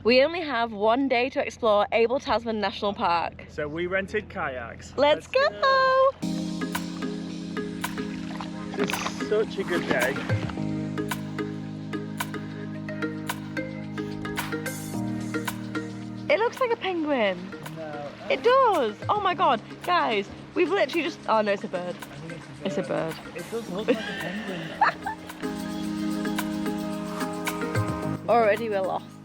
We only have one day to explore Abel Tasman National Park. So we rented kayaks. Let's go! This is such a good day. It looks like a penguin. No. It does. Oh my god. Guys, we've literally just... Oh no, it's a bird. It's a bird. It does look like a penguin. Already we're lost.